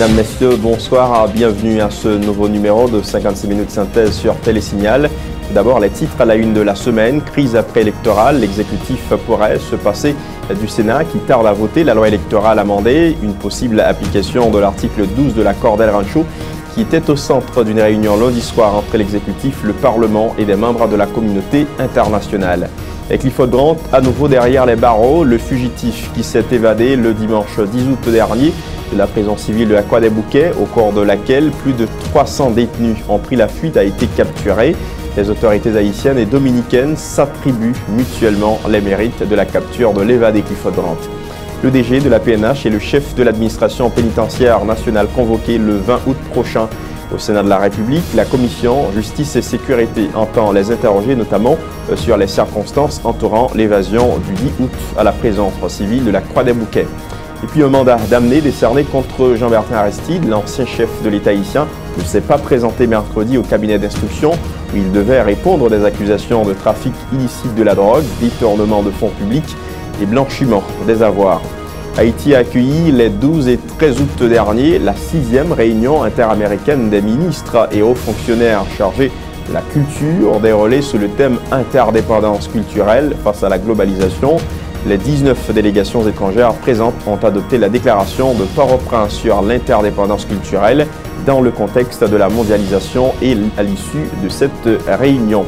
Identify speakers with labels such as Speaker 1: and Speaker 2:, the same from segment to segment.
Speaker 1: Mesdames, Messieurs, bonsoir, bienvenue à ce nouveau numéro de 56 minutes synthèse sur Télésignal. D'abord, les titres à la une de la semaine. Crise après-électorale, l'exécutif pourrait se passer du Sénat qui tarde à voter la loi électorale amendée, une possible application de l'article 12 de l'accord d'El Rancho qui était au centre d'une réunion lundi soir entre l'exécutif, le Parlement et des membres de la communauté internationale. Et Clifford Grant, à nouveau derrière les barreaux, le fugitif qui s'est évadé le dimanche 10 août dernier de la prison civile de Akwa des Bouquets, au cours de laquelle plus de 300 détenus ont pris la fuite, a été capturé. Les autorités haïtiennes et dominicaines s'attribuent mutuellement les mérites de la capture de l'évadé Clifford Grant. Le DG de la PNH et le chef de l'administration pénitentiaire nationale convoqué le 20 août prochain au Sénat de la République. La commission Justice et Sécurité entend les interroger notamment sur les circonstances entourant l'évasion du 10 août à la prison civile de la Croix des Bouquets. Et puis un mandat d'amener décerné contre Jean-Bertin Aristide, l'ancien chef de l'État haïtien, ne s'est pas présenté mercredi au cabinet d'instruction où il devait répondre des accusations de trafic illicite de la drogue, détournement de fonds publics et blanchiment des avoirs. Haïti a accueilli les 12 et 13 août dernier la 6e réunion interaméricaine des ministres et hauts fonctionnaires chargés de la culture, des relais sous le thème interdépendance culturelle face à la globalisation. Les 19 délégations étrangères présentes ont adopté la déclaration de Port-au-Prince sur l'interdépendance culturelle dans le contexte de la mondialisation et à l'issue de cette réunion.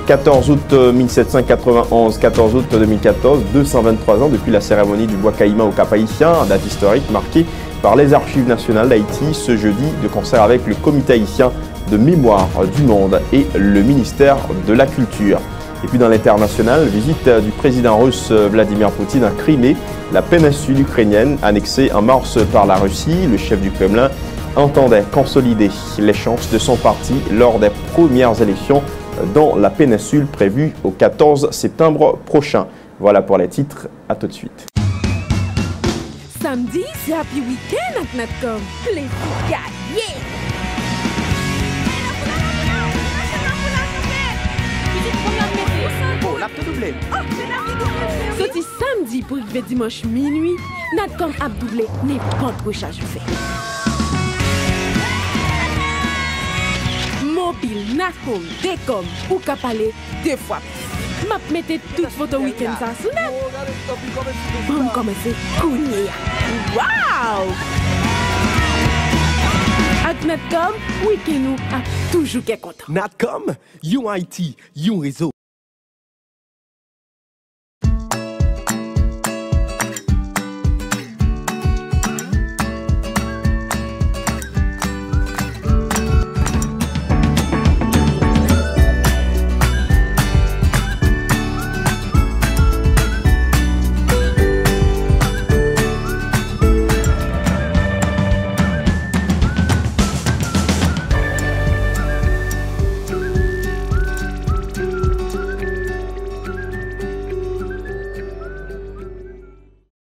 Speaker 1: 14 août 1791, 14 août 2014, 223 ans depuis la cérémonie du bois caïman au Cap-Haïtien, date historique marquée par les Archives nationales d'Haïti ce jeudi, de concert avec le Comité haïtien de mémoire du monde et le ministère de la Culture. Et puis dans l'international, visite du président russe Vladimir Poutine à Crimée, la péninsule ukrainienne annexée en mars par la Russie. Le chef du Kremlin entendait consolider les chances de son parti lors des premières élections dans la péninsule prévues au 14 septembre prochain. Voilà pour les titres, à tout de suite.
Speaker 2: Samedi, c'est Happy Weekend avec Natcom. Plaisir gagné!
Speaker 3: Oh, l'a doublé.
Speaker 2: Sorti samedi pour arriver dimanche minuit, Natcom a doublé n'importe quoi charge fait. Mobile, Natcom, Decom, ou Kapale, 2 fois. M'a mettez toutes photos week-end ça sous net. Bon, commencer cougner. Wow! Avec Natcom, week-end nous a toujours qu'est content.
Speaker 3: Natcom, you IT, you réseau.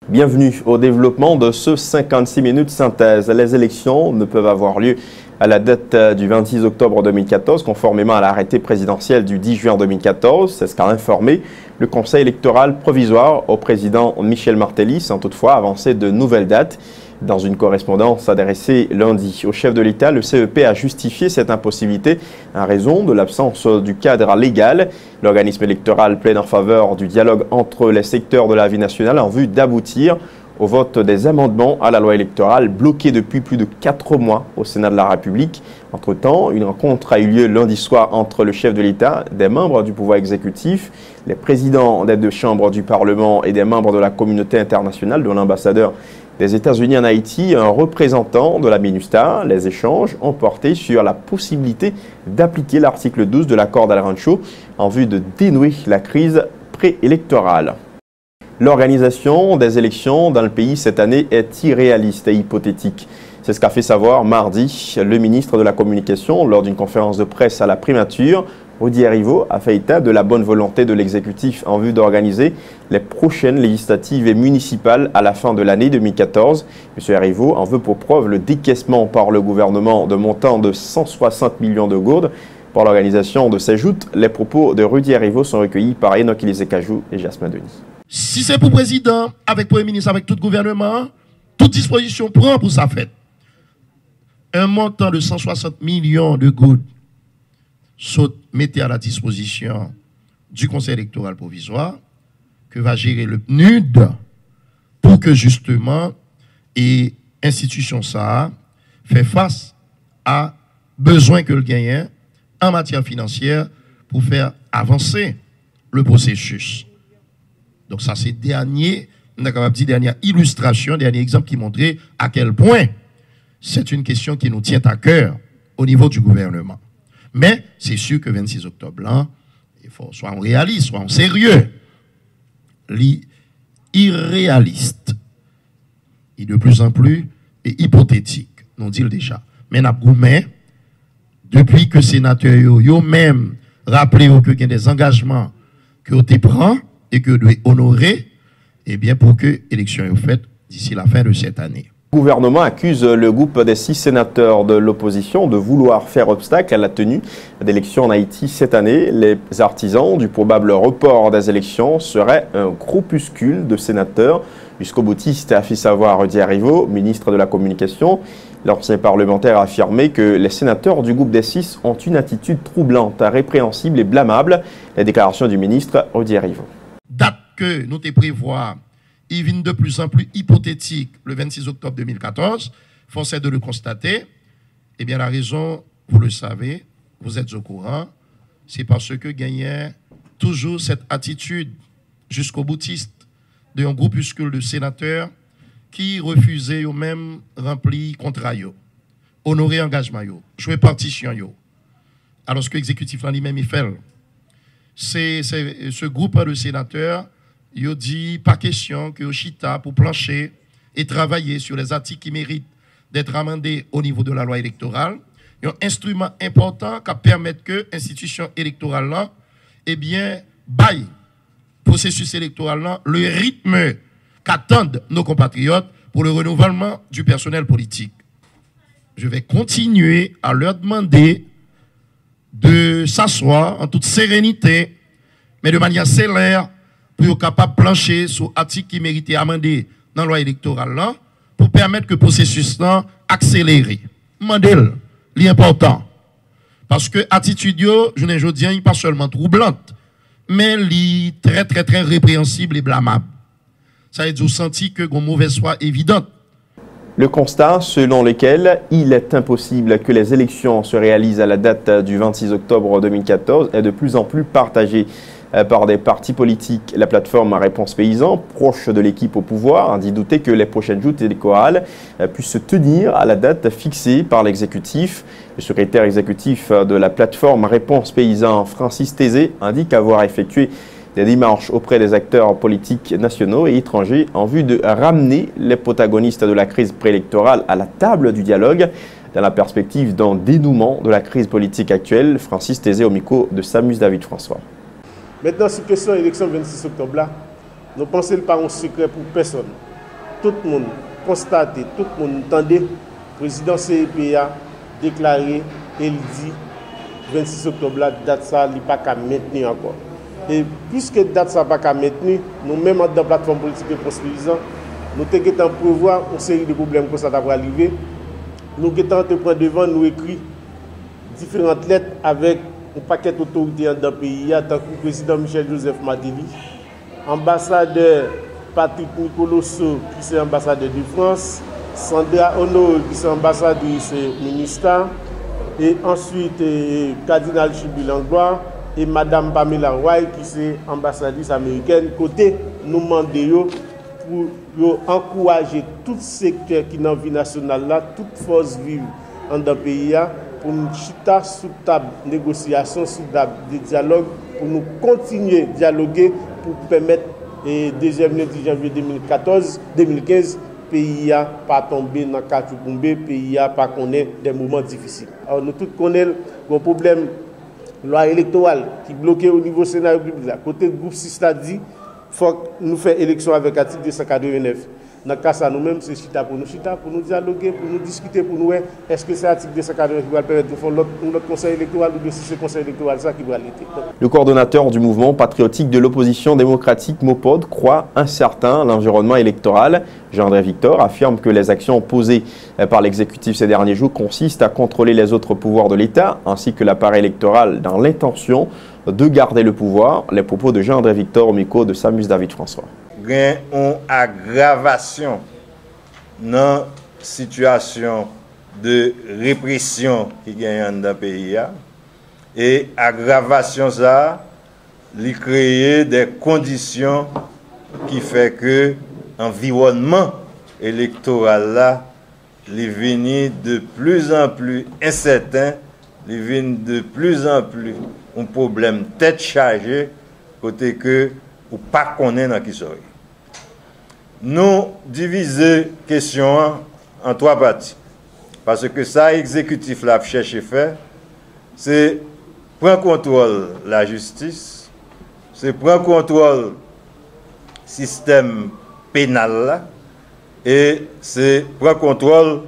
Speaker 1: Bienvenue au développement de ce 56 minutes synthèse. Les élections ne peuvent avoir lieu à la date du 26 octobre 2014, conformément à l'arrêté présidentiel du 10 juin 2014. C'est ce qu'a informé le Conseil électoral provisoire au président Michel Martelly, sans toutefois avancer de nouvelles dates. Dans une correspondance adressée lundi au chef de l'État, le CEP a justifié cette impossibilité en raison de l'absence du cadre légal. L'organisme électoral plaide en faveur du dialogue entre les secteurs de la vie nationale en vue d'aboutir au vote des amendements à la loi électorale bloquée depuis plus de 4 mois au Sénat de la République. Entre-temps, une rencontre a eu lieu lundi soir entre le chef de l'État, des membres du pouvoir exécutif, les présidents des 2 chambres du Parlement et des membres de la communauté internationale, dont l'ambassadeur des États-Unis en Haïti, un représentant de la MINUSTAH. Les échanges ont porté sur la possibilité d'appliquer l'article 12 de l'accord d'El Rancho en vue de dénouer la crise préélectorale. L'organisation des élections dans le pays cette année est irréaliste et hypothétique. C'est ce qu'a fait savoir mardi le ministre de la Communication lors d'une conférence de presse à la primature. Rudy Arrivo a fait état de la bonne volonté de l'exécutif en vue d'organiser les prochaines législatives et municipales à la fin de l'année 2014. M. Arrivo en veut pour preuve le décaissement par le gouvernement de montant de 160 millions de gourdes pour l'organisation de ces joutes. Les propos de Rudy Arrivo sont recueillis par Enoch Ilizekajou et Jasmin Denis.
Speaker 4: Si c'est pour président, avec premier ministre, avec tout gouvernement, toute disposition prend pour sa fête. un montant de 160 millions de gouttes mettez à la disposition du Conseil électoral provisoire que va gérer le PNUD pour que justement et institution ça fait face à besoin que le gagnant en matière financière pour faire avancer le processus. Donc ça c'est dernière illustration, dernier exemple qui montrait à quel point c'est une question qui nous tient à cœur au niveau du gouvernement. Mais c'est sûr que 26 octobre là, il faut soit on réaliste, soit on sérieux. Irréaliste et de plus en plus et hypothétique, nous dit déjà. Mais depuis que sénateur yo même rappelé que y a des engagements que vous prend et que vous devez honorer, eh bien pour que l'élection soit faite d'ici la fin de cette année.
Speaker 1: Le gouvernement accuse le groupe des 6 sénateurs de l'opposition de vouloir faire obstacle à la tenue d'élections en Haïti cette année. Les artisans du probable report des élections seraient un groupuscule de sénateurs. Jusqu'au boutiste a fait savoir Rudy Arrivo, ministre de la Communication. L'ancien parlementaire a affirmé que les sénateurs du groupe des 6 ont une attitude troublante, répréhensible et blâmable. La déclaration du ministre Rudy Arrivo.
Speaker 4: Date que nous te prévoit, il vient de plus en plus hypothétique le 26 octobre 2014. Force est de le constater. Eh bien, la raison, vous le savez, vous êtes au courant, c'est parce que gagnait toujours cette attitude jusqu'au boutiste d'un groupuscule de sénateurs qui refusaient eux-mêmes remplir contrat, honorer engagement, jouer partition. Alors que l'exécutif lui-même il fait. C'est ce groupe de sénateurs. Il dit pas question que Chita pour plancher et travailler sur les articles qui méritent d'être amendés au niveau de la loi électorale. Il y a un instrument important qui permet que l'institution électorale là, eh bien, baille processus électoral là, le rythme qu'attendent nos compatriotes pour le renouvellement du personnel politique. Je vais continuer à leur demander de s'asseoir en toute sérénité, mais de manière célère, pour être capable de plancher sur l'article qui méritait amender dans la loi électorale là, pour permettre que le processus là accélère. Mandel, l'important. Parce que l'attitude, je ne dis pas seulement troublante, mais elle très très très répréhensible et blâmable. Ça veut dire senti que une mauvaise foi évidente.
Speaker 1: Le constat selon lequel il est impossible que les élections se réalisent à la date du 26 octobre 2014 est de plus en plus partagé par des partis politiques. La plateforme Réponse Paysan, proche de l'équipe au pouvoir, a dit douter que les prochaines joutes électorales puissent se tenir à la date fixée par l'exécutif. Le secrétaire exécutif de la plateforme Réponse Paysan, Francis Tézé, indique avoir effectué des démarches auprès des acteurs politiques nationaux et étrangers en vue de ramener les protagonistes de la crise préélectorale à la table du dialogue dans la perspective d'un dénouement de la crise politique actuelle. Francis Tézé au micro de Samus David François.
Speaker 5: Maintenant, sur la question de l'élection 26 octobre, là, nous pensons que ce n'est pas un secret pour personne. Tout le monde constate, tout le monde entendait, le président CEP a déclaré et il dit 26 octobre, là, date ça, il n'est pas qu'à maintenir encore. Et puisque date ça pas qu'à maintenir, nous-mêmes dans la plateforme politique de Paysan, nous avons prévoir une série de problèmes que ça va arriver. Nous avons prendre devant, nous écrit différentes lettres avec un paquet d'autorités dans le pays, tant que le président Michel-Joseph Mateli, ambassadeur Patrick Nicoloso, qui est ambassadeur de France, Sandra Ono, qui est ambassadrice du ministère, et ensuite Cardinal Chibi Langlois, et Madame Pamela Roy, qui est ambassadrice américaine, côté nous demandons pour encourager tout secteur qui est dans la vie nationale, là, toute force vive dans le pays, pour nous chita sous table de négociation, sous table de dialogue, pour nous continuer à dialoguer, pour permettre, le 2e janvier 2015, le pays n'a pas tombé dans le cas de pays n'a pas connu des moments difficiles. Alors nous tous connaissons le problème loi électorale qui bloquait au niveau Sénat République. Côté groupe 6 a dit, il faut nous faire élection avec l'article 289. Dans le cas ça nous-mêmes, c'est chita, pour nous dialoguer, pour nous discuter, pour nous voir est-ce que c'est l'article 280 qui va permettre de faire notre conseil électoral ou bien si c'est le conseil électoral ça qui va l'été.
Speaker 1: Le coordonnateur du mouvement patriotique de l'opposition démocratique Mopod croit incertain l'environnement électoral. Jean-André Victor affirme que les actions posées par l'exécutif ces derniers jours consistent à contrôler les autres pouvoirs de l'État ainsi que l'appareil électoral dans l'intention de garder le pouvoir. Les propos de Jean-André Victor au micro de Samus David François.
Speaker 6: Il y a une aggravation dans la situation de répression qui gagne dans le pays. Et aggravation ça, il crée des conditions qui fait que l'environnement électoral là, il vient de plus en plus incertain, il vient de plus en plus un problème tête chargée, côté que ou pas connaît dans qui soyez. Nous divisons la question en trois parties. Parce que ça, l'exécutif l'a cherché faire, c'est prendre contrôle de la justice, c'est prendre contrôle du système pénal là, et c'est prendre contrôle du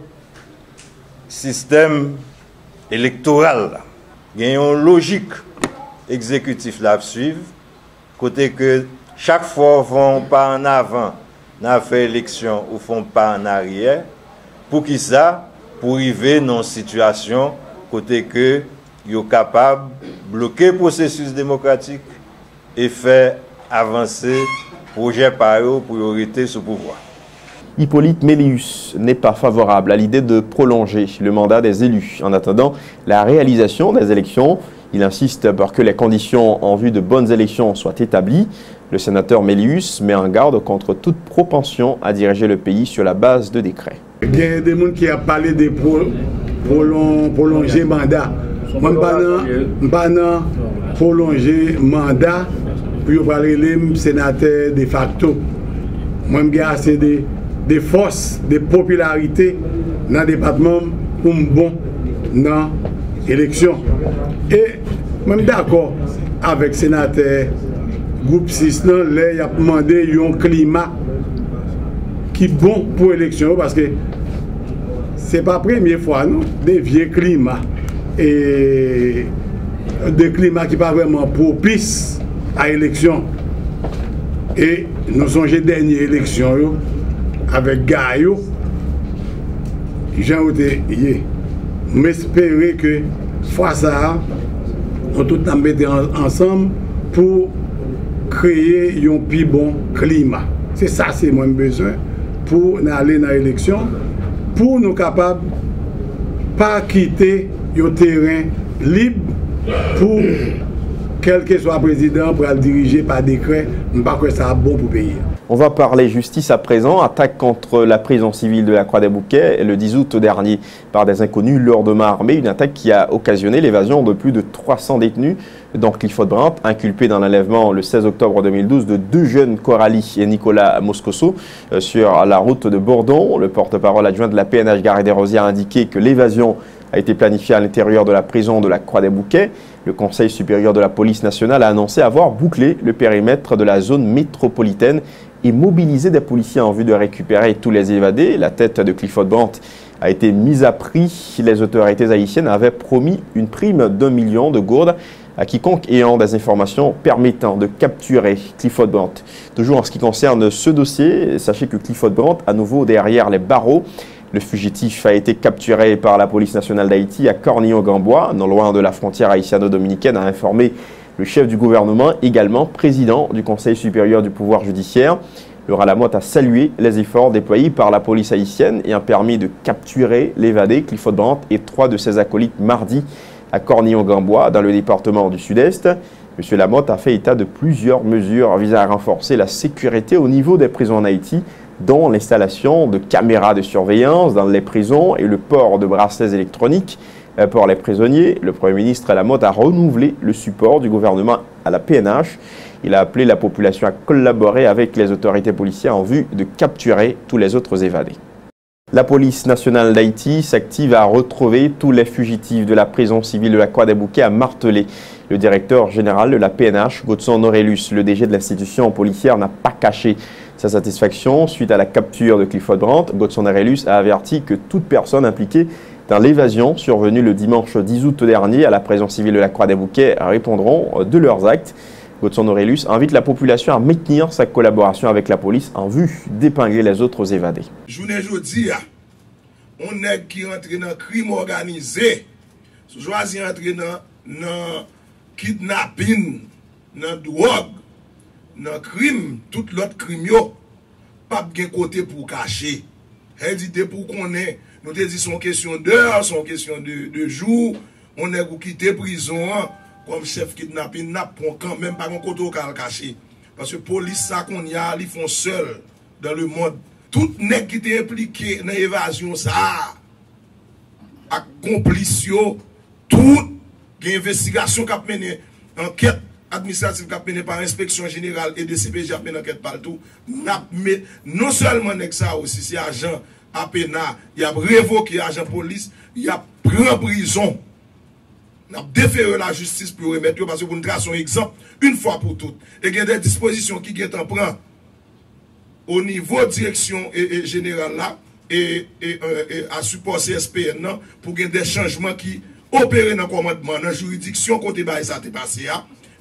Speaker 6: système électoral là. Il y a une logique exécutive là à suivre, côté que chaque fois on font pas en avant dans fait élection ou font pas en arrière, pour qui ça, pour arriver dans une situation côté que ils sont capables de bloquer le processus démocratique et faire avancer le projet par eux pour rester sous pouvoir.
Speaker 1: Hippolyte Mélius n'est pas favorable à l'idée de prolonger le mandat des élus. En attendant la réalisation des élections, il insiste pour que les conditions en vue de bonnes élections soient établies. Le sénateur Mélius met en garde contre toute propension à diriger le pays sur la base de décrets.
Speaker 7: Il y a des gens qui ont parlé de prolonger le mandat. Moi, je ne pas prolonger le mandat pour parler les sénateurs de facto. Moi, je suis assez de force, de popularité dans le département pour bon dans l'élection. Et je suis d'accord avec le sénateur groupe 6, il a demandé un climat qui est bon pour l'élection parce que ce n'est pas la première fois, non, des vieux climats et des climats qui ne sont pas vraiment propices à l'élection. Et nous sommes les dernières élections avec Gaïo, Jean-Oté, j'espère que fois ça, nous tous nous mettons ensemble pour créer un plus bon climat. C'est ça, c'est mon besoin pour aller dans l'élection, pour nous capables de ne pas quitter le terrain libre pour quel que soit le président pour le diriger par décret, je ne sais pas que ça bon pour le pays.
Speaker 1: On va parler justice à présent. Attaque contre la prison civile de la Croix-des-Bouquets le 10 août dernier par des inconnus lors de main armée. Une attaque qui a occasionné l'évasion de plus de 300 détenus dans Clifford Brandt, inculpés dans l'enlèvement le 16 octobre 2012 de deux jeunes, Coralie et Nicolas Moscoso, sur la route de Bourdon. Le porte-parole adjoint de la PNH Gare des Rosiers a indiqué que l'évasion a été planifiée à l'intérieur de la prison de la Croix-des-Bouquets. Le Conseil supérieur de la police nationale a annoncé avoir bouclé le périmètre de la zone métropolitaine et mobilisé des policiers en vue de récupérer tous les évadés. La tête de Clifford Brandt a été mise à prix. Les autorités haïtiennes avaient promis une prime d'1 million de gourdes à quiconque ayant des informations permettant de capturer Clifford Brandt. Toujours en ce qui concerne ce dossier, sachez que Clifford Brandt, à nouveau derrière les barreaux. Le fugitif a été capturé par la police nationale d'Haïti à Cornillon-Gambois, non loin de la frontière haïtiano-dominicaine, a informé le chef du gouvernement, également président du Conseil supérieur du pouvoir judiciaire. Le Ralamotte a salué les efforts déployés par la police haïtienne et a permis de capturer l'évadé Clifford Brandt et 3 de ses acolytes mardi à Cornillon-Gambois, dans le département du Sud-Est. M. Lamotte a fait état de plusieurs mesures visant à renforcer la sécurité au niveau des prisons en Haïti, dont l'installation de caméras de surveillance dans les prisons et le port de bracelets électroniques pour les prisonniers. Le Premier ministre Lamotte a renouvelé le support du gouvernement à la PNH. Il a appelé la population à collaborer avec les autorités policières en vue de capturer tous les autres évadés. La police nationale d'Haïti s'active à retrouver tous les fugitifs de la prison civile de la Croix-des-Bouquets à Martelé. Le directeur général de la PNH, Godson Aurelius, le DG de l'institution policière, n'a pas caché Sa satisfaction, suite à la capture de Clifford Brandt, Godson Aurelius a averti que toute personne impliquée dans l'évasion survenue le dimanche 10 août dernier à la prison civile de la Croix-des-Bouquets répondront de leurs actes. Godson Aurelius invite la population à maintenir sa collaboration avec la police en vue d'épingler les autres évadés.
Speaker 8: Journée jeudi, on est qui rentre dans le crime organisé, choisi entrer dans le kidnapping, dans la drogue, dans le crime, tout l'autre crime, pas de côté pour cacher. Elle dit pour qu'on ait, nous te dit son question d'heure, son question de jour, on est pour quitter prison comme chef kidnapping, n'a quand même pas un côté au caché. Parce que la police, ça qu'on y a, ils font seul dans le monde. Tout nèg qui est impliqué dans l'évasion, ça, à complice, toute investigation qui a mené, enquête administrative qui a mené par l'inspection générale et de CPJ qui a mené enquête partout, non seulement nèg ça aussi, c'est agent APNA, il a révoqué agent police, il a pris en prison. On a déféré la justice pour remettre, parce que pour nous tracer un exemple, une fois pour toutes. Et il y a des dispositions qui sont en prend au niveau direction générale là, et à support CSPN pour qu'il y ait des changements qui opèrent dans le commandement, dans la juridiction, côté ça t'est passé,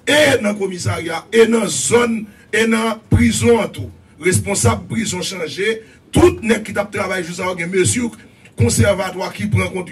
Speaker 8: et dans le commissariat, et dans la zone, et dans la prison en tout. Responsable prison changé, tout n'est qui travaille juste avec une mesure conservatoire qui prend compte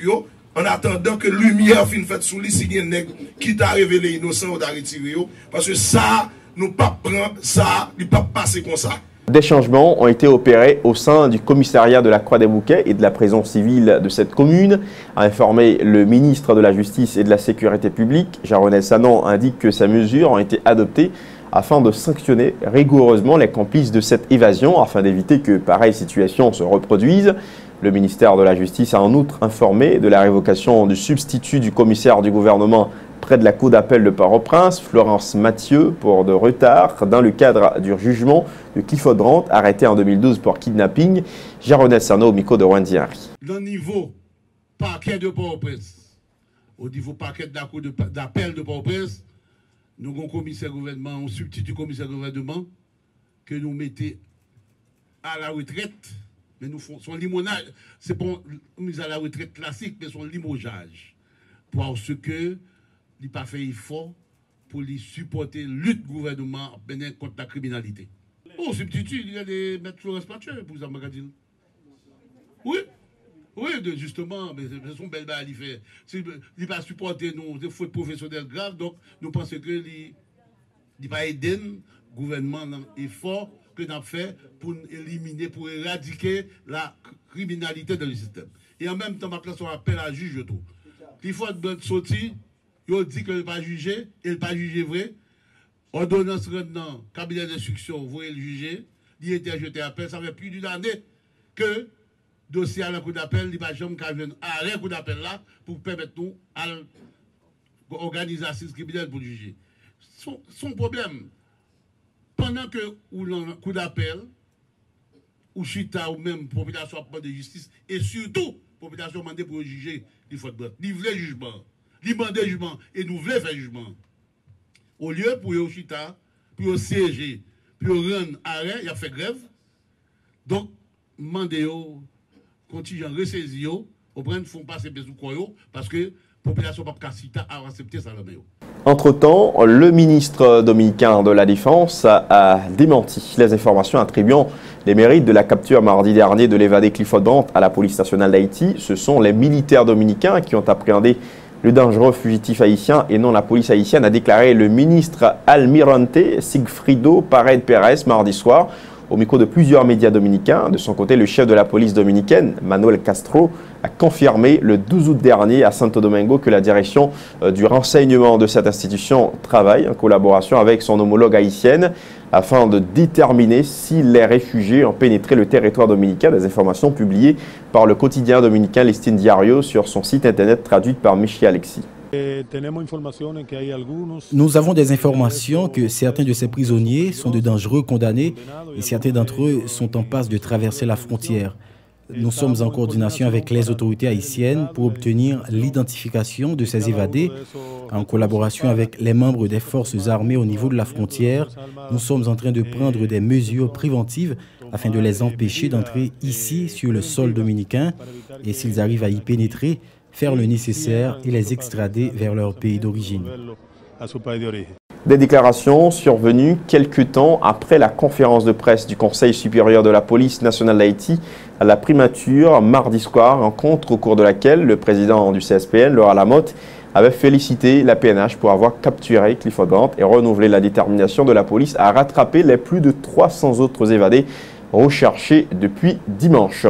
Speaker 8: en attendant que lumière finisse faite sous lui, si il y a un qui t'a révélé innocent ou t'a retiré, parce que ça, nous pas prendre ça, il pas passer comme ça.
Speaker 1: Des changements ont été opérés au sein du commissariat de la Croix-des-Bouquets et de la prison civile de cette commune, a informé le ministre de la Justice et de la Sécurité publique. Jaronel Sanon indique que ces mesures ont été adoptées afin de sanctionner rigoureusement les complices de cette évasion, afin d'éviter que pareille situation se reproduise. Le ministère de la Justice a en outre informé de la révocation du substitut du commissaire du gouvernement près de la cour d'appel de Port-au-Prince, Florence Mathieu, pour de retard dans le cadre du jugement de Clifford Brandt, arrêté en 2012 pour kidnapping. Jaronel Sarno au micro de Wendy Henry.
Speaker 9: Le niveau parquet de Port-au-Prince, au niveau parquet de la cour d'appel de Port-au-Prince, nous avons un commissaire gouvernement, un substitut commissaire gouvernement que nous mettons à la retraite. Mais nous faisons son limonage, c'est pas une mise à la retraite classique, mais son limogeage. Parce que il n'a pas fait effort pour lui supporter la lutte gouvernement contre la criminalité. Oh, substitut, il y a des maîtres Florence Mathieu, pour ça, Magadil. Oui, oui, justement, mais c'est son bel bail, il fait. Il n'a pas supporté nous, des fautes professionnelles graves, donc nous pensons que il n'a pas aidé le gouvernement dans l'effort que nous avons fait pour éliminer, pour éradiquer la criminalité dans le système. Et en même temps, ma place, on appelle à juge, je trouve. Il faut sortir. Il dit qu'il n'est pas jugé, il n'est pas jugé vrai. Ordonnance maintenant, cabinet d'instruction, vous voyez le juger, il était jeté à appel, ça fait plus d'une année que dossier à la cour d'appel, il n'y a pas jamais qu'à venir à la cour d'appel là pour permettre nous à organiser l'assise criminelle pour juger. Son problème, pendant que ou la cour d'appel, ou chita ou même population a de justice, et surtout, population demandée pour juger, il faut livrer jugement. Il demande jugement et nous voulons faire jugement. Au lieu pour y chita, pour siéger, pour rendre arrêt, il a fait grève. Donc, demandez au contingent ressaisi, au prendre font passer sous quoi parce que la population pas capacité à accepter ça.
Speaker 1: Entre-temps, le ministre dominicain de la Défense a démenti les informations attribuant les mérites de la capture mardi dernier de l'évadé Clifford Brandt à la police nationale d'Haïti. Ce sont les militaires dominicains qui ont appréhendé le dangereux fugitif haïtien et non la police haïtienne, a déclaré le ministre Almirante Sigfrido Paredes Pérez mardi soir au micro de plusieurs médias dominicains. De son côté, le chef de la police dominicaine, Manuel Castro, a confirmé le 12 août dernier à Santo Domingo que la direction du renseignement de cette institution travaille en collaboration avec son homologue haïtienne afin de déterminer si les réfugiés ont pénétré le territoire dominicain. Des informations publiées par le quotidien dominicain Listín Diario sur son site internet traduite par Michi Alexis.
Speaker 10: Nous avons des informations que certains de ces prisonniers sont de dangereux condamnés et certains d'entre eux sont en passe de traverser la frontière. nous sommes en coordination avec les autorités haïtiennes pour obtenir l'identification de ces évadés. En collaboration avec les membres des forces armées au niveau de la frontière, nous sommes en train de prendre des mesures préventives afin de les empêcher d'entrer ici sur le sol dominicain et s'ils arrivent à y pénétrer, faire le nécessaire et les extrader vers leur pays d'origine.
Speaker 1: Des déclarations survenues quelques temps après la conférence de presse du Conseil supérieur de la police nationale d'Haïti à la primature mardi soir, rencontre au cours de laquelle le président du CSPN, Laura Lamotte, avait félicité la PNH pour avoir capturé Clifford Brandt et renouvelé la détermination de la police à rattraper les plus de 300 autres évadés recherchés depuis dimanche.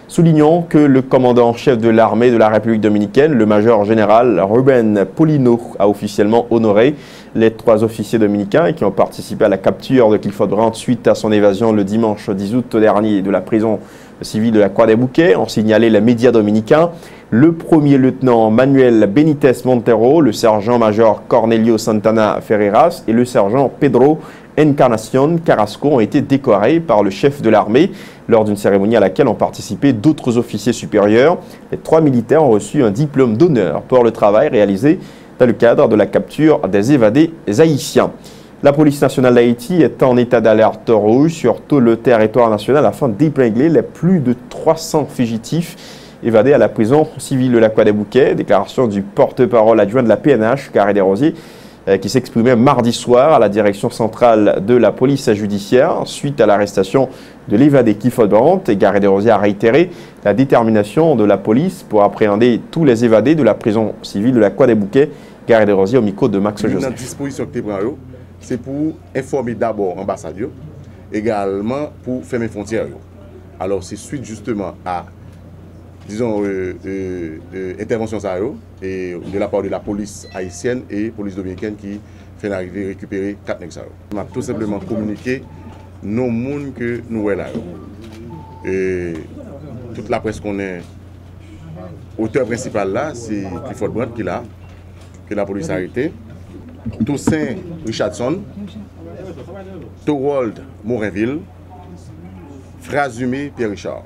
Speaker 1: Soulignons que le commandant en chef de l'armée de la République dominicaine, le major général Ruben Polino, a officiellement honoré les 3 officiers dominicains qui ont participé à la capture de Clifford Brandt suite à son évasion le dimanche 10 août dernier de la prison civile de la Croix-des-Bouquets, ont signalé les médias dominicains. Le premier lieutenant Manuel Benitez Montero, le sergent-major Cornelio Santana Ferreras et le sergent Pedro Encarnacion Carrasco ont été décorés par le chef de l'armée lors d'une cérémonie à laquelle ont participé d'autres officiers supérieurs. Les 3 militaires ont reçu un diplôme d'honneur pour le travail réalisé dans le cadre de la capture des évadés haïtiens. La police nationale d'Haïti est en état d'alerte rouge sur tout le territoire national afin d'épingler les plus de 300 fugitifs évadés à la prison civile de la Croix-des-Bouquets. Déclaration du porte-parole adjoint de la PNH, Carré Desrosiers, qui s'exprimait mardi soir à la direction centrale de la police judiciaire suite à l'arrestation de l'évadé Clifford Brandt. Carré Desrosiers a réitéré la détermination de la police pour appréhender tous les évadés de la prison civile de la Croix-des-Bouquets. Carré Desrosiers au micro de Max Joseph.
Speaker 11: Notre disposition que c'est pour informer d'abord l'ambassade, également pour fermer les frontières. Alors c'est suite justement à disons, intervention et de la part de la police haïtienne et police dominicaine qui fait arriver récupérer 4 nègres. On a tout simplement communiqué nos mondes que nous voyons là. Et toute la presse qu'on est, auteur principal là, c'est Clifford Brandt qui l'a, que la police a arrêté. Toussaint Richardson, Thorold Morinville, Frasumé Pierre Richard.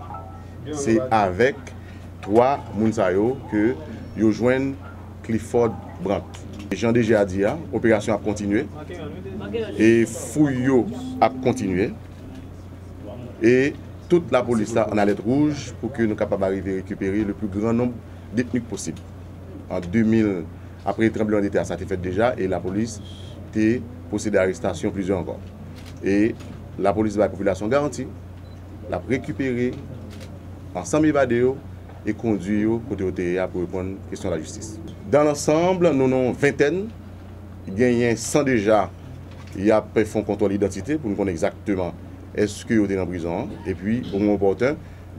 Speaker 11: C'est avec 3 Mounsayo que yo joignent Clifford Brandt. Jean déjà dit, l'opération a continué et fouille a continué et toute la police là en alerte rouge pour que nous soyons capables d'arriver à récupérer le plus grand nombre de détenus possible. En 2000, après le tremblement de terre, ça a été fait déjà et la police a procédé à l'arrestation plusieurs encore. Et la police de la population garantie l'a récupéré ensemble évadé et conduit au côté OTA pour répondre à la question de la justice. Dans l'ensemble, nous avons une vingtaine. Il y a 100 déjà. Il y a fait un contrôle d'identité pour nous connaître exactement est-ce que vous êtes en prison. Et puis, au moment opportun,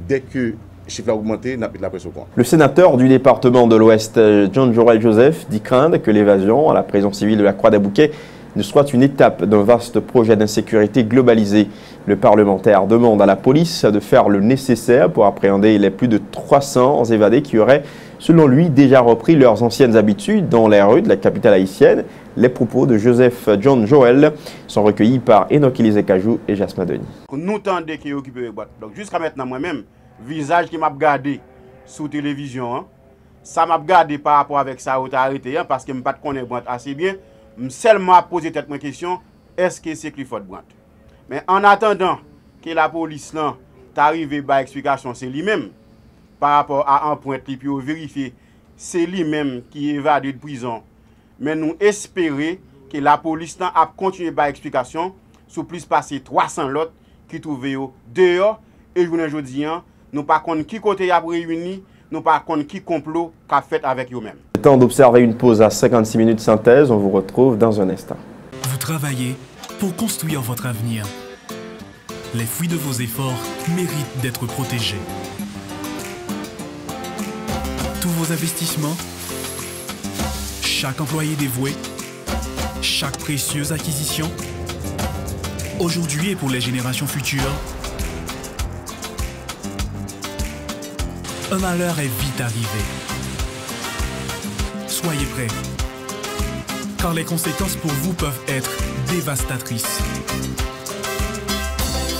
Speaker 11: dès que le chiffre a augmenté, nous avons la presse au point.
Speaker 1: Le sénateur du département de l'Ouest, John Joel Joseph, dit craindre que l'évasion à la prison civile de la Croix-des-Bouquets ne soit une étape d'un vaste projet d'insécurité globalisé. Le parlementaire demande à la police de faire le nécessaire pour appréhender les plus de 300 évadés qui auraient, selon lui, déjà repris leurs anciennes habitudes dans les rues de la capitale haïtienne. Les propos de Joseph John Joel sont recueillis par Enoch Élisée Cajou et Jasmin Denis.
Speaker 12: Nous tendons qui occupent les boîtes. Donc jusqu'à maintenant, moi-même, visage qui m'a regardé sur télévision, ça m'a regardé par rapport avec ça, où arrêté, parce que je ne connais pas assez bien. Seulement poser cette question, est-ce que c'est Clifford Brandt? Mais en attendant que la police là t'arrive à explication, c'est lui-même par rapport à un point puis vérifier, c'est lui-même qui évade de prison. Mais nous espérons que la police là a continué à explication sur plus passer 300 l'autre qui trouvaient dehors et aujourd'hui nous pas connaît qui côté a réuni, nous pas connaît qui complot qu'a fait avec eux-mêmes.
Speaker 1: Temps d'observer une pause à 56 minutes synthèse. On vous retrouve dans un instant.
Speaker 13: Vous travaillez pour construire votre avenir. Les fruits de vos efforts méritent d'être protégés. Tous vos investissements, chaque employé dévoué, chaque précieuse acquisition, aujourd'hui et pour les générations futures, un malheur est vite arrivé. Soyez prêts, car les conséquences pour vous peuvent être dévastatrices.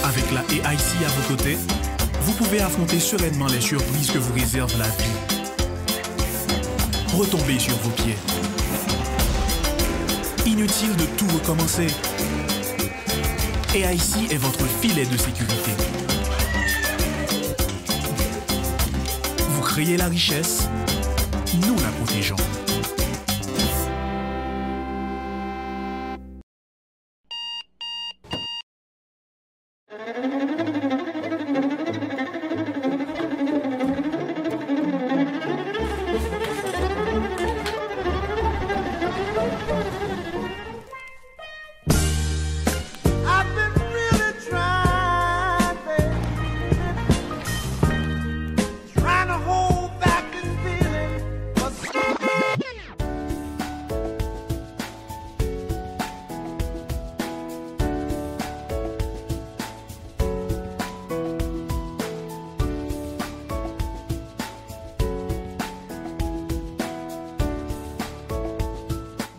Speaker 13: Avec la AIC à vos côtés, vous pouvez affronter sereinement les surprises que vous réserve la vie. Retombez sur vos pieds. Inutile de tout recommencer. AIC est votre filet de sécurité. Vous créez la richesse, nous la protégeons.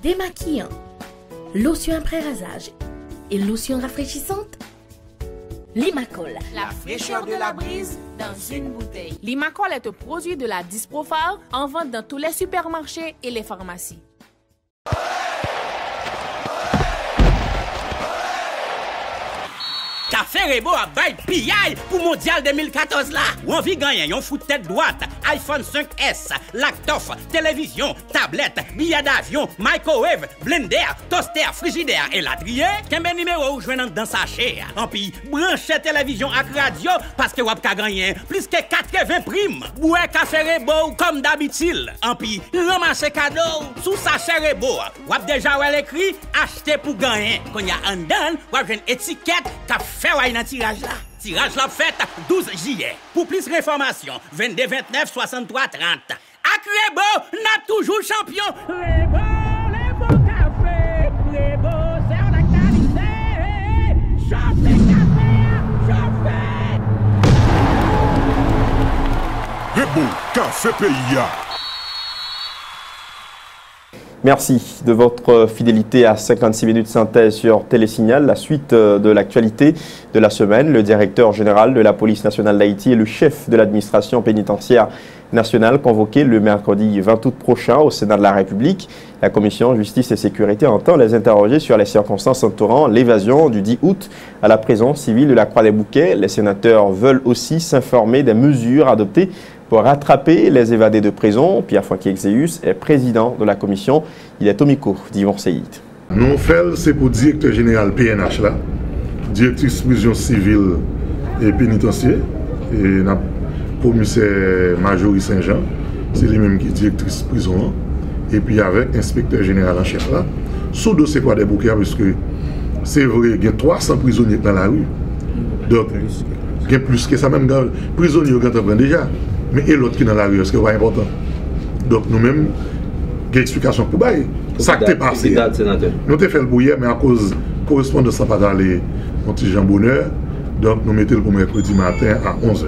Speaker 14: Démaquillant, lotion après rasage et lotion rafraîchissante. Limacol,
Speaker 2: la fraîcheur de la brise dans une bouteille. Limacol est un produit de la Disprofar en vente dans tous les supermarchés et les pharmacies.
Speaker 15: Café Rebo a bail pillage pour Mondial 2014 là. Ou envie gagner yon fout tête droite, iPhone 5S, laptop, télévision, tablette, billet d'avion, microwave, blender, toaster, frigidaire et latrier. Kembe numéro ou joignant dans sachet. En pi, branchez télévision ak radio parce que wap ka gagner plus que 80 primes. Boué Café Rebo comme d'habitude. En pi, ramassez cadeau sous sachet Rebo. Wap déjà écrit acheter pour gagner. Quand y a un dan, wap une étiquette fait un tirage là. Tirage la fête 12 juillet. Pour plus d'informations, 22 29 63 30. À Rebo, n'a toujours champion. Rebo, les beaux cafés. Rebo, c'est l'actualité. Chauffez café, chauffez.
Speaker 16: Rebo, café pays.
Speaker 1: Merci de votre fidélité à 56 minutes synthèse sur Télésignal. La suite de l'actualité de la semaine, le directeur général de la police nationale d'Haïti et le chef de l'administration pénitentiaire nationale convoqués le mercredi 20 août prochain au Sénat de la République. La commission Justice et Sécurité entend les interroger sur les circonstances entourant l'évasion du 10 août à la prison civile de la Croix-des-Bouquets. Les sénateurs veulent aussi s'informer des mesures adoptées pour rattraper les évadés de prison. Pierre Foinquier-Exeus est président de la commission. Il est au micro d'Yvon Seyid.
Speaker 7: Nous faisons, c'est pour le directeur général PNH, là, directrice prison civile et pénitentiaire, et le commissaire Majorie Saint-Jean, c'est lui-même qui est directrice prison, et puis avec inspecteur général en chef là. Sous dossier quoi des bouquets, parce que c'est vrai, il y a 300 prisonniers dans la rue. Donc, il y a plus que ça, même prisonniers qui sont déjà. Mais et l'autre qui est dans la rue, est-ce que c'est important? Donc nous-mêmes, il y a une explication pour bailler. Ça qui est passé. Nous avons fait le bouillir, mais à cause de correspondance sans pas d'aller au petit Jean Bonheur, donc nous mettons le pour mercredi matin à 11h.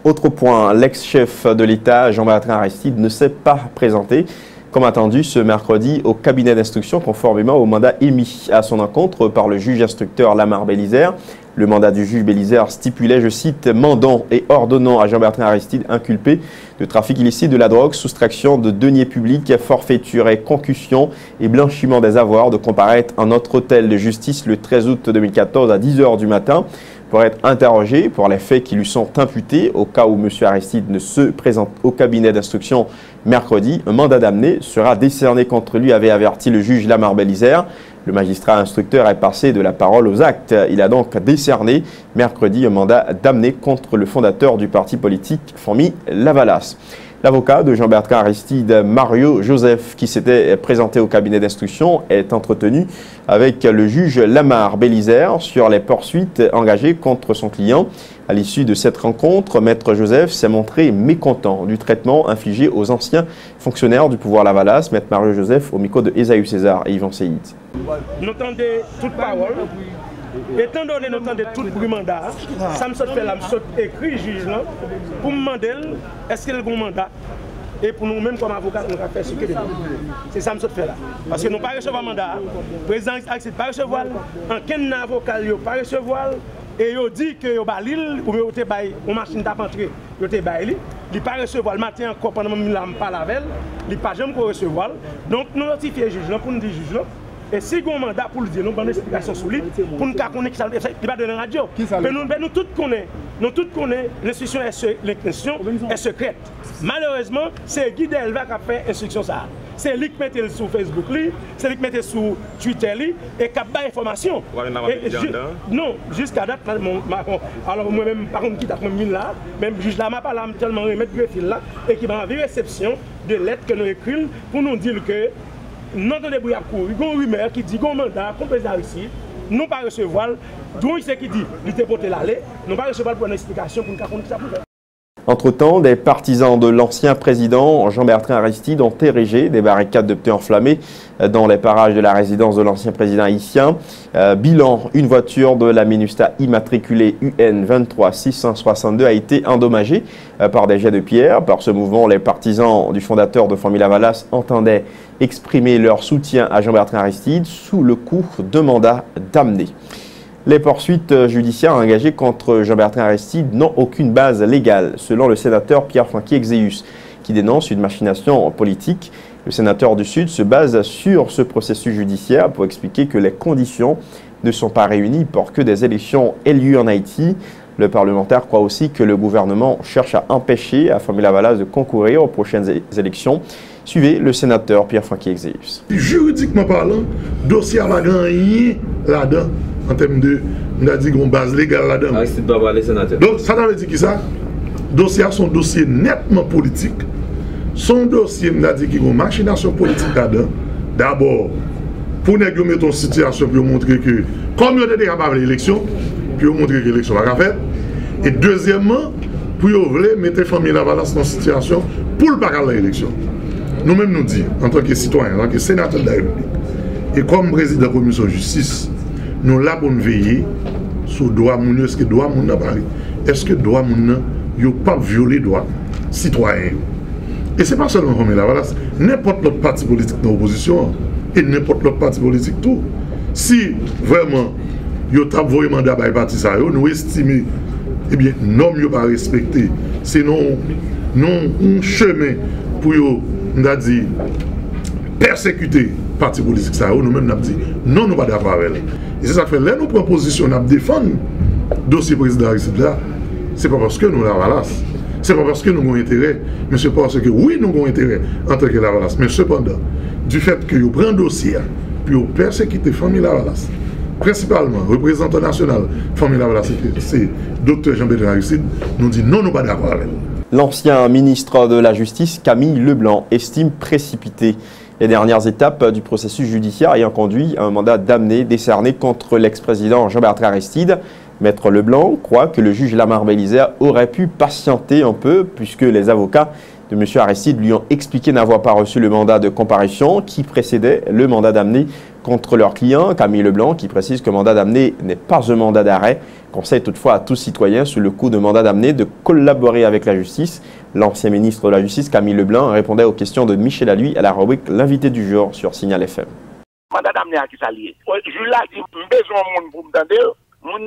Speaker 1: Autre point, l'ex-chef de l'État, Jean-Bertrand Aristide, ne s'est pas présenté, comme attendu, ce mercredi au cabinet d'instruction, conformément au mandat émis à son encontre par le juge instructeur Lamar Bélizaire. Le mandat du juge Bélizaire stipulait, je cite, mandant et ordonnant à Jean-Bertrand Aristide inculpé de trafic illicite de la drogue, soustraction de deniers publics, forfaiture et concussion et blanchiment des avoirs de comparaître en notre hôtel de justice le 13 août 2014 à 10h du matin pour être interrogé pour les faits qui lui sont imputés. Au cas où M. Aristide ne se présente au cabinet d'instruction mercredi, un mandat d'amener sera décerné contre lui, avait averti le juge Lamar Bélizaire. Le magistrat instructeur est passé de la parole aux actes. Il a donc décerné mercredi un mandat d'amener contre le fondateur du parti politique, Fourmi Lavalas. L'avocat de Jean-Bertrand Aristide, Mario Joseph, qui s'était présenté au cabinet d'instruction, est entretenu avec le juge Lamar Bélizaire sur les poursuites engagées contre son client. À l'issue de cette rencontre, Maître Joseph s'est montré mécontent du traitement infligé aux anciens fonctionnaires du pouvoir Lavalas. Maître Mario Joseph au micro de Esaü César et Yvon Seyid.
Speaker 17: Nous entendons toute parole. Étant donné nous entendons tout bruit mandat, ça me fait là, je écrit juge là pour me demander est-ce qu'il y a un mandat et pour nous-mêmes comme avocats, nous avons fait ce que c'est ça que je fais là. Parce que nous ne pouvons pas recevoir un mandat, le président n'accepte pas recevoir, aucun avocat ne peut pas recevoir, et ils dit que yo balil ou yo te bay une machine t'a entré, yo te bay il pas recevoir le matin encore pendant que je parle avec elle, il pas jamais recevoir. Donc nous notifier juge là pour nous dire juge là. Et si on mandat pour le dire, nous avons une explication sur lui, pour nous connaître qui ça ne pas donner la radio. Mais nous tous connaissons, l'instruction est secrète. Malheureusement, c'est Guy Delva qui a fait l'instruction ça. C'est lui qui met sur Facebook, c'est lui qui met sur Twitter et qui a fait l'information. Non, jusqu'à date, alors moi-même, par contre, qui t'a mis là, même juge là, je ne tellement remettre le là, et qui m'a envoyé réception de lettres que nous écrivons pour nous dire que non, il y a une rumeur qui dit qu'on mandat contre les Aristide, nous pas recevoir, d'où il qui dit il était porté l'aller, nous pas recevoir pour une explication pour nous connaître ça.
Speaker 1: Entre-temps, des partisans de l'ancien président Jean-Bertrand Aristide ont érigé des barricades de pneus enflammés dans les parages de la résidence de l'ancien président haïtien. Bilan, une voiture de la Minusta immatriculée UN 23662 a été endommagée par des jets de pierre. Par ce mouvement, les partisans du fondateur de Famille Lavalas entendaient exprimer leur soutien à Jean-Bertrand Aristide sous le coup de mandat d'amener. Les poursuites judiciaires engagées contre Jean-Bertrand Aristide n'ont aucune base légale, selon le sénateur Pierre-Franqui-Exéus, qui dénonce une machination politique. Le sénateur du Sud se base sur ce processus judiciaire pour expliquer que les conditions ne sont pas réunies pour que des élections aient lieu en Haïti. Le parlementaire croit aussi que le gouvernement cherche à empêcher la famille Lavalas de concourir aux prochaines élections. Suivez le sénateur Pierre-Franqui-Exéus.
Speaker 8: Juridiquement parlant, le dossier n'a rien là-dedans. En termes de, on a dit qu'on base légale là-dedans. Donc, ça veut dire qui ça? Dossier, son dossier nettement politique. Son dossier, on a dit qu'il y a une machination politique là-dedans. D'abord, pour nous mettre en situation pour montrer que, comme on était capable de l'élection, pour montrer que l'élection va faire. Et deuxièmement, pour mettre la famille Lavalas dans une situation pour ne pas faire l'élection. Nous-mêmes nous disons, en tant que citoyens, en tant que sénateur de la République, et comme président de la commission de justice, nous là pour nous veiller sur le droit moun, est-ce que le droit moun n'a pas parlé? Est-ce que le droit moun n'a pas violé le droit citoyen? Et ce n'est pas seulement comme là, voilà, n'importe l'autre parti politique dans l'opposition et n'importe l'autre parti politique tout. Si vraiment il y a un mandat par le parti, nous estimons, eh bien, non, il n'y a pas respecté. C'est non un chemin pour nous a dit persécuter le parti politique, nous-mêmes nous avons dit non, nous ne sommes pas d'accord avec elle. Et c'est ça que fait, là nous prenons position, nous défendons le dossier président Aristide là, ce n'est pas parce que nous l'avons Lavalas, ce n'est pas parce que nous avons intérêt, mais c'est parce que oui, nous avons intérêt en tant que Lavalas. Mais cependant, du fait que nous prenons un dossier, puis nous persécutons la famille Lavalas, principalement, représentant national, famille Lavalas, c'est Dr Jean-Bertrand Aristide, nous dit non, nous ne sommes pas d'accord avec elle.
Speaker 1: L'ancien ministre de la Justice, Camille Leblanc, estime précipiter les dernières étapes du processus judiciaire ayant conduit à un mandat d'amener décerné contre l'ex-président Jean-Bertrand Aristide. Maître Leblanc croit que le juge Lamar Bélisaire aurait pu patienter un peu puisque les avocats de M. Aristide lui ont expliqué n'avoir pas reçu le mandat de comparution qui précédait le mandat d'amener contre leur client. Camille Leblanc qui précise que le mandat d'amener n'est pas un mandat d'arrêt, conseille toutefois à tous citoyens sous le coup de mandat d'amener de collaborer avec la justice. L'ancien ministre de la Justice, Camille Leblanc, répondait aux questions de Michel Alluy à la rubrique L'invité du jour sur Signal FM.
Speaker 18: Mandat d'amener à qui ça lié? Je l'ai dit, besoin de monde pour me tendre, mon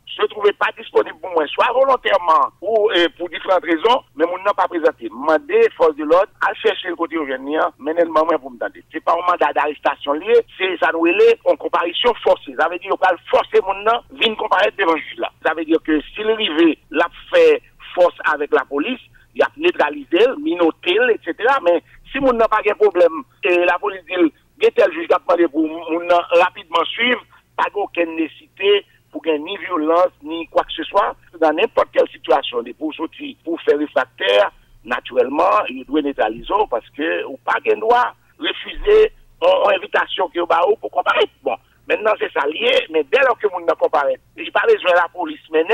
Speaker 18: se trouvait pas disponible pour moi, soit volontairement ou pour différentes raisons, mais mon n'a pas présenté. Mandé force de l'ordre à chercher le côté revenir, mais non pour me tendre. C'est pas un mandat d'arrestation lié, c'est ça nous est en comparution forcée. Ça veut dire qu'on va forcer mon nom venir comparaître devant le juge là. Ça veut dire que s'il arrive l'a fait force avec la police, il a neutralisé, minoté, etc. Mais si mon n'a pas de problème et la police dit que tel juge a demandé pour mon rapidement suivre, pas aucune nécessité pour gagner ni violence, ni quoi que ce soit, dans n'importe quelle situation, pour sortir, pour faire réfractaire, naturellement, il doit neutraliser parce que ou pas qu'un droit refuser une invitation que pour comparaître. Bon, maintenant c'est ça lié, mais dès lors que vous ne comparaître, j'ai pas besoin de la police, mais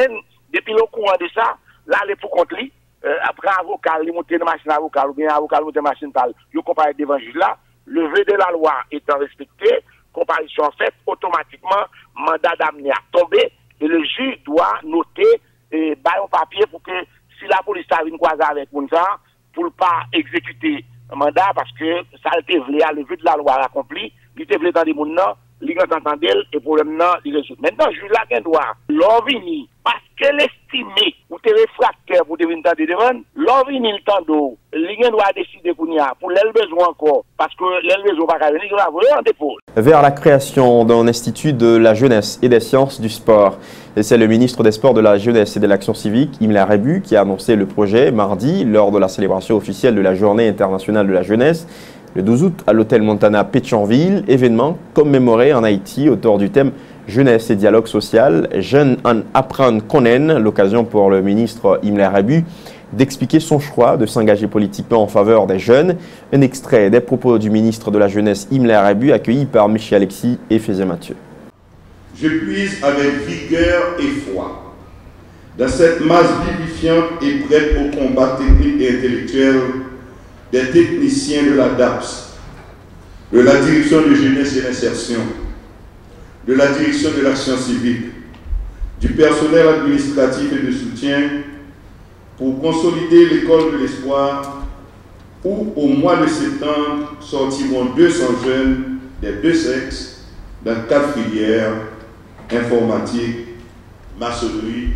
Speaker 18: depuis le courant de ça, là, les pour contre lui, après avocat, il monte une machine avocat, ou bien avocat monte une machine tal, il compare devant le juge là, le vœu de la loi étant respecté, comparution en fait, automatiquement, mandat d'amener à tomber, et le juge doit noter et bailler un papier pour que si la police a une croisée avec ça, pour ne pas exécuter un mandat, parce que ça a été voulu à le vœu de la loi accompli, il était voulu dans des gens, il président entendait et problème là, il résout. Maintenant, je la gagne droit. L'orvini, parce qu'elle estime ou te réfractaire pour devenir de demande, l'orvini le temps d'eau, l'ingen doit décider pour l'elle besoin encore, parce que l'elle besoin pas venir, il va en dépôt.
Speaker 1: Vers la création d'un institut de la jeunesse et des sciences du sport. Et c'est le ministre des Sports, de la Jeunesse et de l'Action civique, Imler Rebu, qui a annoncé le projet mardi lors de la célébration officielle de la Journée internationale de la jeunesse, le 12 août à l'hôtel Montana Pétionville, événement commémoré en Haïti autour du thème Jeunesse et dialogue social. Jeunes en apprendre connaissent, l'occasion pour le ministre Imler Rebu d'expliquer son choix de s'engager politiquement en faveur des jeunes. Un extrait des propos du ministre de la Jeunesse Imler Rebu accueilli par Michel Alexis et Fézé Mathieu.
Speaker 19: Je puise avec vigueur et foi dans cette masse vivifiante et prête au combat technique et intellectuel des techniciens de la DAPS, de la Direction de jeunesse et d'insertion, de la Direction de l'action civique, du personnel administratif et de soutien pour consolider l'école de l'espoir où au mois de septembre sortiront 200 jeunes des deux sexes dans 4 filières: informatique, maçonnerie,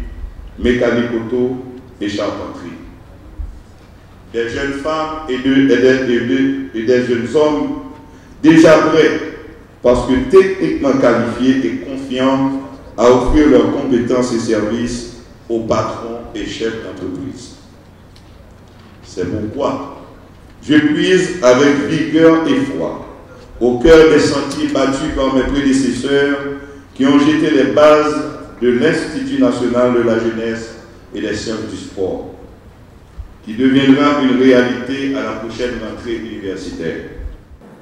Speaker 19: mécanique auto et charpenterie. Des jeunes femmes et des jeunes hommes déjà prêts, parce que techniquement qualifiés et confiants à offrir leurs compétences et services aux patrons et chefs d'entreprise. C'est pourquoi je puise avec vigueur et foi au cœur des sentiers battus par mes prédécesseurs qui ont jeté les bases de l'Institut national de la jeunesse et des sciences du sport, qui deviendra une réalité à la prochaine rentrée universitaire.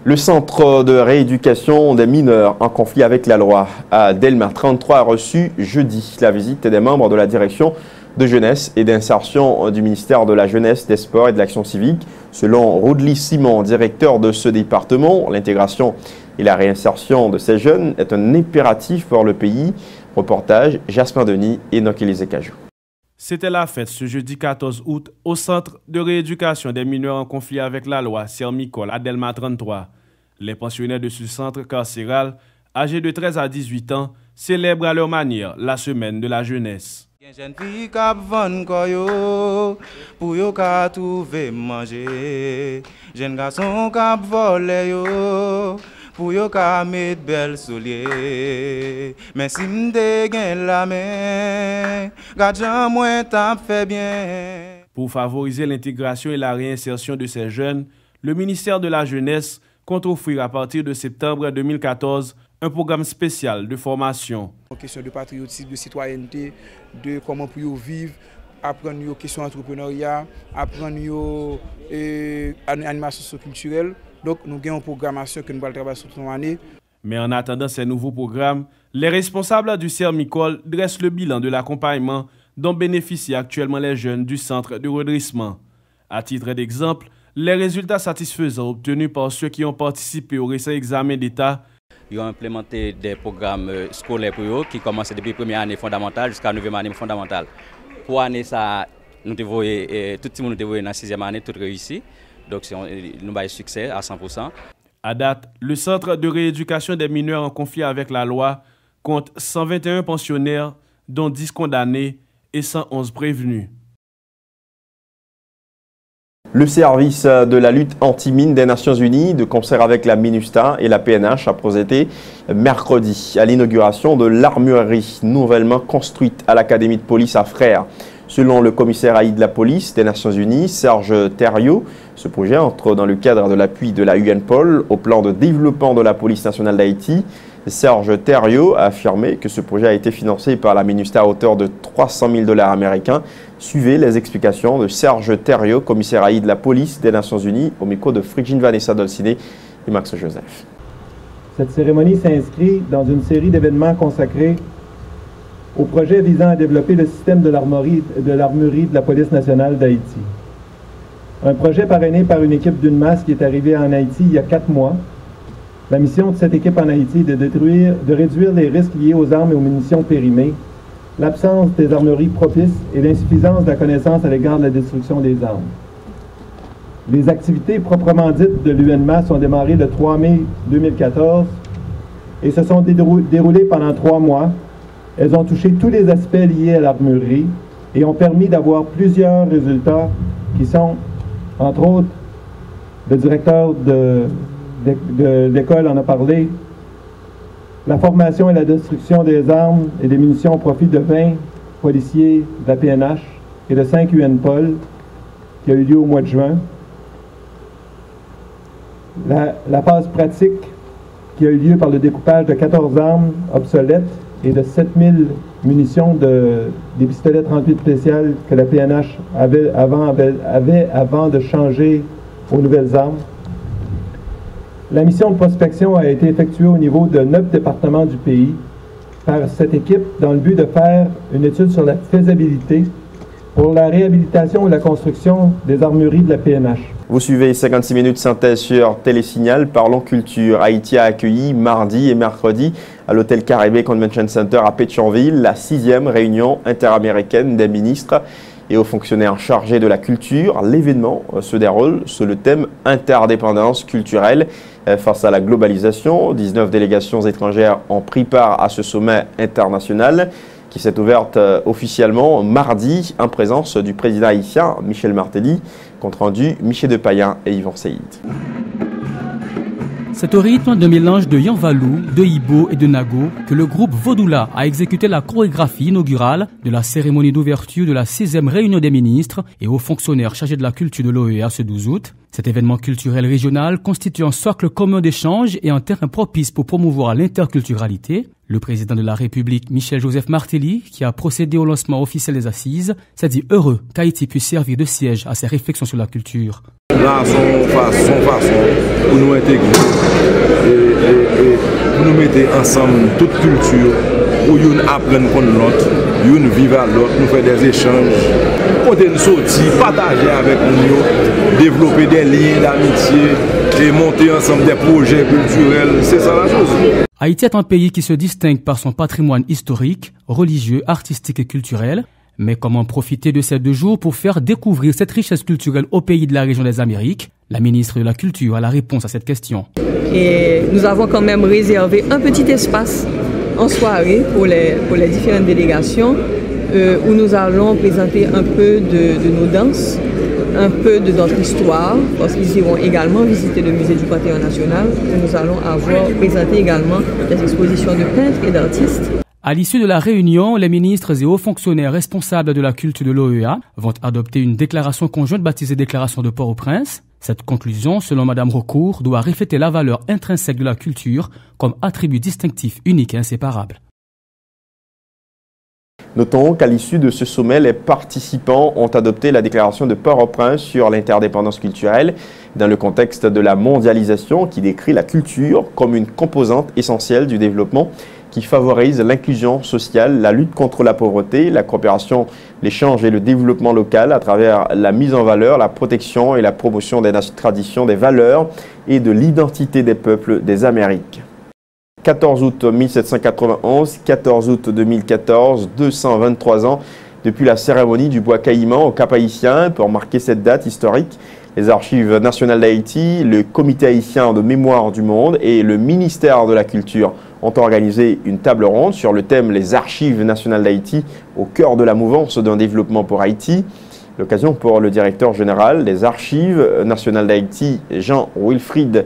Speaker 1: Le centre de rééducation des mineurs en conflit avec la loi à Delma 33 a reçu jeudi la visite des membres de la direction de jeunesse et d'insertion du ministère de la Jeunesse, des Sports et de l'Action civique. Selon Rodely Simon, directeur de ce département, l'intégration et la réinsertion de ces jeunes est un impératif pour le pays. Reportage Jasmin Denis et Nokélise Cajou.
Speaker 20: C'était la fête ce jeudi 14 août au centre de rééducation des mineurs en conflit avec la loi Siermicole à Delma 33. Les pensionnaires de ce centre carcéral, âgés de 13 à 18 ans, célèbrent à leur manière la semaine de la jeunesse.
Speaker 21: Jeune fille qui vend koyo pour yo ka trouver manger, jeune garçon qui vole yo pour yo ka mettre belle soulier. Mais si m'te gen la main, gadjan moi t'a fait bien.
Speaker 20: Pour favoriser l'intégration et la réinsertion de ces jeunes, le ministère de la Jeunesse compte offrir à partir de septembre 2014 un programme spécial de formation.
Speaker 22: En question de patriotisme, de citoyenneté, de comment pour vivre, apprendre aux questions d'entrepreneuriat, apprendre à animation socioculturelle. Donc nous avons une programmation que nous allons travailler sur toute l'année.
Speaker 20: Mais en attendant ces nouveaux programmes, les responsables du Siermicole dressent le bilan de l'accompagnement dont bénéficient actuellement les jeunes du centre de redressement. À titre d'exemple, les résultats satisfaisants obtenus par ceux qui ont participé au récent examen d'État.
Speaker 23: Ils ont implémenté des programmes scolaires pour eux qui commencent depuis la première année fondamentale jusqu'à la 9e année fondamentale. Pour l'année, tout le monde nous dans la 6e année, tout réussi. Donc, nous avons succès à 100%.
Speaker 20: À date, le centre de rééducation des mineurs en conflit avec la loi compte 121 pensionnaires, dont 10 condamnés et 111 prévenus.
Speaker 1: Le service de la lutte anti-mine des Nations Unies, de concert avec la MINUSTA et la PNH, a procédé mercredi à l'inauguration de l'armurerie nouvellement construite à l'Académie de police à Frères. Selon le commissaire haï de la police des Nations Unies, Serge Thériault, ce projet entre dans le cadre de l'appui de la UNPOL au plan de développement de la police nationale d'Haïti. Serge Thériault a affirmé que ce projet a été financé par la MINUSTA à hauteur de 300 000 $ américains. Suivez les explications de Serge Thériault, commissaire haï de la police des Nations Unies, au micro de Frigine Vanessa Dolciné et Max Joseph.
Speaker 24: Cette cérémonie s'inscrit dans une série d'événements consacrés au projet visant à développer le système de l'armurerie de la police nationale d'Haïti. Un projet parrainé par une équipe d'UNMAS qui est arrivée en Haïti il y a 4 mois. La mission de cette équipe en Haïti est de réduire les risques liés aux armes et aux munitions périmées, l'absence des armeries propices et l'insuffisance de la connaissance à l'égard de la destruction des armes. Les activités proprement dites de l'UNMAS ont démarré le 3 mai 2014 et se sont déroulées pendant 3 mois. Elles ont touché tous les aspects liés à l'armurerie et ont permis d'avoir plusieurs résultats qui sont, entre autres, le directeur de l'école en a parlé, la formation et la destruction des armes et des munitions au profit de 20 policiers de la PNH et de 5 UNPOL qui a eu lieu au mois de juin. La phase pratique qui a eu lieu par le découpage de 14 armes obsolètes et de 7000 munitions des pistolets 38 spéciales que la PNH avait avant de changer aux nouvelles armes. La mission de prospection a été effectuée au niveau de 9 départements du pays par cette équipe dans le but de faire une étude sur la faisabilité pour la réhabilitation et la construction des armureries de la PNH.
Speaker 1: Vous suivez 56 minutes synthèse sur Télésignal. Parlons culture. Haïti a accueilli mardi et mercredi à l'hôtel Caribé Convention Center à Pétionville la 6e réunion interaméricaine des ministres et aux fonctionnaires chargés de la culture. L'événement se déroule sous le thème interdépendance culturelle face à la globalisation. 19 délégations étrangères ont pris part à ce sommet international qui s'est ouverte officiellement mardi en présence du président haïtien Michel Martelly. Compte rendu Michel Depayen et Yvan Saïd.
Speaker 3: C'est au rythme de mélange de Yanvalou, de Ibo et de Nago que le groupe Vodula a exécuté la chorégraphie inaugurale de la cérémonie d'ouverture de la 6e réunion des ministres et hauts fonctionnaires chargés de la culture de l'OEA ce 12 août. Cet événement culturel régional constitue un socle commun d'échange et un terrain propice pour promouvoir l'interculturalité. Le président de la République, Michel-Joseph Martelly, qui a procédé au lancement officiel des assises, s'est dit heureux qu'Haïti puisse servir de siège à ses réflexions sur la culture.
Speaker 4: Là, son façon pour nous intégrer et pour nous mettre ensemble toute culture, pour nous apprendre contre l'autre, nous vivre à l'autre, nous faire des échanges, pour nous sortir, partager avec nous, développer des liens d'amitié et monter ensemble des projets culturels. C'est ça la chose.
Speaker 3: Haïti est un pays qui se distingue par son patrimoine historique, religieux, artistique et culturel. Mais comment profiter de ces 2 jours pour faire découvrir cette richesse culturelle aux pays de la région des Amériques? La ministre de la Culture a la réponse à cette question.
Speaker 5: Et nous avons quand même réservé un petit espace en soirée pour les différentes délégations où nous allons présenter un peu de nos danses, un peu de notre histoire, parce qu'ils iront également visiter le musée du Panthéon national où nous allons présenter également des expositions de peintres et d'artistes.
Speaker 3: À l'issue de la réunion, les ministres et hauts fonctionnaires responsables de la culture de l'OEA vont adopter une déclaration conjointe baptisée Déclaration de Port-au-Prince. Cette conclusion, selon Mme Recourt, doit refléter la valeur intrinsèque de la culture comme attribut distinctif, unique et inséparable.
Speaker 1: Notons qu'à l'issue de ce sommet, les participants ont adopté la déclaration de Port-au-Prince sur l'interdépendance culturelle dans le contexte de la mondialisation qui décrit la culture comme une composante essentielle du développement qui favorise l'inclusion sociale, la lutte contre la pauvreté, la coopération, l'échange et le développement local à travers la mise en valeur, la protection et la promotion des traditions, des valeurs et de l'identité des peuples des Amériques. 14 août 1791, 14 août 2014, 223 ans depuis la cérémonie du bois caïman au Cap-Haïtien. Pour marquer cette date historique, les Archives nationales d'Haïti, le Comité haïtien de mémoire du monde et le ministère de la Culture ont organisé une table ronde sur le thème « Les Archives nationales d'Haïti au cœur de la mouvance d'un développement pour Haïti ». L'occasion pour le directeur général des Archives nationales d'Haïti, Jean-Wilfried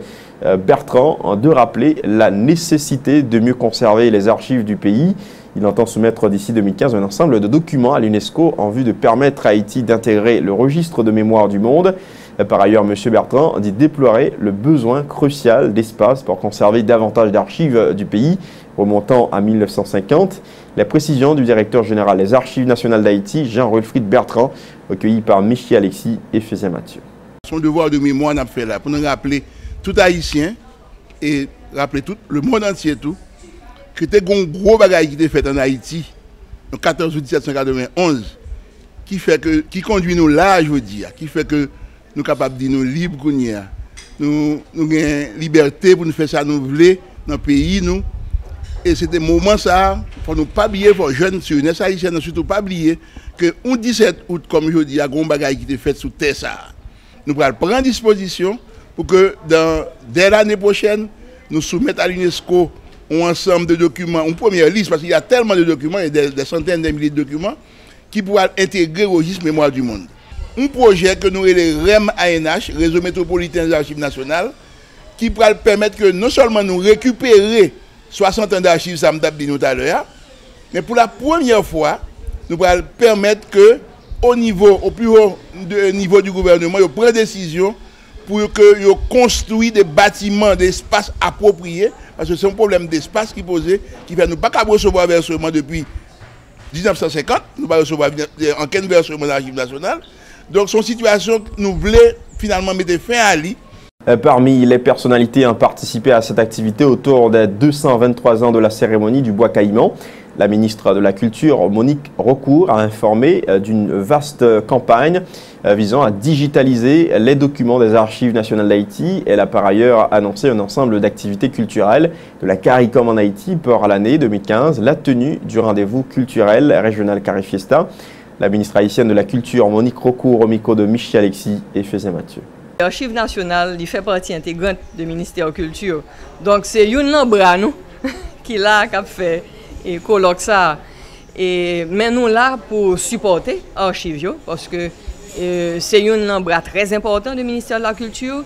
Speaker 1: Bertrand, de rappeler la nécessité de mieux conserver les archives du pays. Il entend soumettre d'ici 2015 un ensemble de documents à l'UNESCO en vue de permettre à Haïti d'intégrer le registre de mémoire du monde. Par ailleurs, M. Bertrand dit déplorer le besoin crucial d'espace pour conserver davantage d'archives du pays, remontant à 1950. La précision du directeur général des Archives nationales d'Haïti, Jean-Wilfried Bertrand, recueilli par Michi Alexis et Fézien Mathieu.
Speaker 6: Son devoir de mémoire n'a fait là, pour nous rappeler tout Haïtien et rappeler tout le monde entier tout, que c'était un gros bagage qui était fait en Haïti, le 14 août 1791, qui conduit nous là, je veux dire, qui fait que nous sommes capables de dire nous libres, nous avons liberté pour nous faire ça nous voulons dans le pays. Nous. Et c'était un moment ça, il ne faut pas oublier, pour les jeunes sur une haïtienne, surtout pas oublier que le 17 août, comme je dis, il y a un gros bagage qui était fait sous terre. Nous allons prendre disposition pour que dès l'année prochaine, nous soumettions à l'UNESCO un ensemble de documents, une première liste, parce qu'il y a tellement de documents, il y a des centaines de milliers de documents, qui pourraient intégrer au registre Mémoire du Monde. Un projet que nous avons REM-ANH, Réseau métropolitain des archives nationales, qui pourrait permettre que non seulement nous récupérer 60 ans d'archives, ça m'a dit tout à l'heure, mais pour la première fois, nous pourrons permettre que au plus haut niveau du gouvernement, il prend des décisions pour que ils construisent des bâtiments, des espaces appropriés, parce que c'est un problème d'espace qui posait, qui fait nous pas qu'à recevoir versement depuis 1950, nous pas recevoir en quel versement de l'archive nationale. Donc son situation, nous voulons finalement mettre fin à lui.
Speaker 1: Parmi les personnalités ayant participé à cette activité autour des 223 ans de la cérémonie du Bois Caïman, la ministre de la Culture, Monique Recourt, a informé d'une vaste campagne visant à digitaliser les documents des archives nationales d'Haïti. Elle a par ailleurs annoncé un ensemble d'activités culturelles de la CARICOM en Haïti pour l'année 2015, la tenue du rendez-vous culturel régional Carifiesta. La ministre haïtienne de la Culture, Monique Recourt, au micro de Michi Alexis et Fézé Mathieu.
Speaker 5: L'archive nationale, il fait partie intégrante du ministère de la Culture. Donc c'est une bras nous qui l'a fait et colloque ça. Mais nous là pour supporter l'archive parce que c'est un bras très important du ministère de la Culture.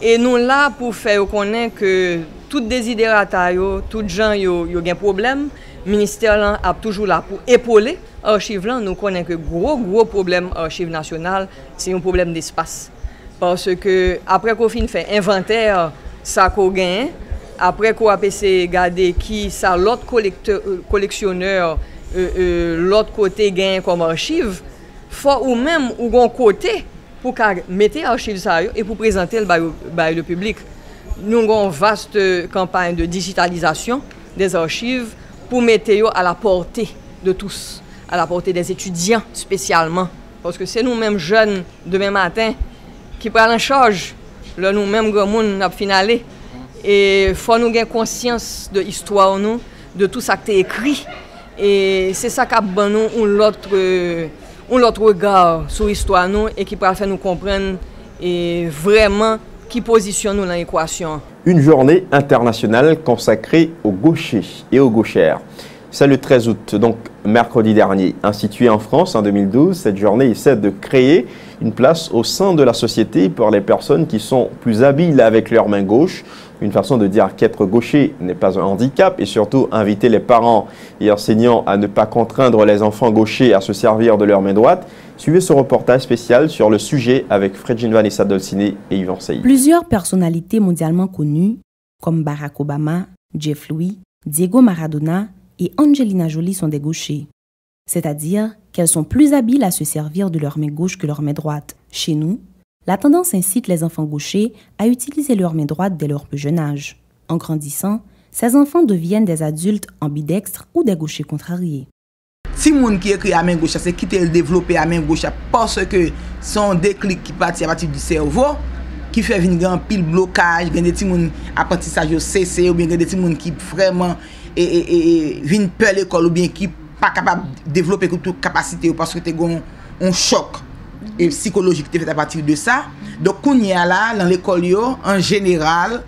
Speaker 5: Et nous là pour faire connaître que tout désidérata, tout gens ont un problème. Le ministère là a toujours là pour épauler l'archive là. Nous connaissons que gros problème archive nationale, c'est un problème d'espace. Parce que après qu'on finit fait inventaire, ça qu'on gagne, après qu'on a essayé de regarder qui ça l'autre collectionneur l'autre côté gagne comme archive, faut ou même ou un côté pour mettre l'archive ça et pour présenter le public. Nous avons une vaste campagne de digitalisation des archives pour mettre à la portée de tous, à la portée des étudiants spécialement, parce que c'est nous-mêmes jeunes demain matin qui prennent en charge, là nous-mêmes grand monde n'a finalé et faut nous avoir conscience de l'histoire nous, de tout ça qui est écrit et c'est ça qui a donné l'autre regard sur l'histoire nous et qui peut faire nous comprendre et vraiment qui positionne nous dans l'équation.
Speaker 1: Une journée internationale consacrée aux gauchers et aux gauchères. C'est le 13 août, donc mercredi dernier. Instituée en France en 2012, cette journée essaie de créer une place au sein de la société pour les personnes qui sont plus habiles avec leur main gauche. Une façon de dire qu'être gaucher n'est pas un handicap et surtout inviter les parents et enseignants à ne pas contraindre les enfants gauchers à se servir de leur main droite. Suivez ce reportage spécial sur le sujet avec Fredjine Vanessa Dolciné et Yvan Sey.
Speaker 9: Plusieurs personnalités mondialement connues comme Barack Obama, Jeff Louis, Diego Maradona et Angelina Jolie sont des gauchers. C'est-à-dire qu'elles sont plus habiles à se servir de leur main gauche que leur main droite. Chez nous, la tendance incite les enfants gauchers à utiliser leur main droite dès leur plus jeune âge. En grandissant, ces enfants deviennent des adultes ambidextres ou des gauchers contrariés.
Speaker 10: Si moun qui écrit à main gauche, c'est quitter le développer à main gauche parce que son déclic qui partit à partir du cerveau, qui fait venir un pile blocage, des petits moun apprentissage au CC ou bien des petits moun qui vraiment viennent peur l'école ou bien qui pas capable de développer toute capacité parce que tu as un choc psychologique qui est fait à partir de ça. Donc on y a là dans l'école en général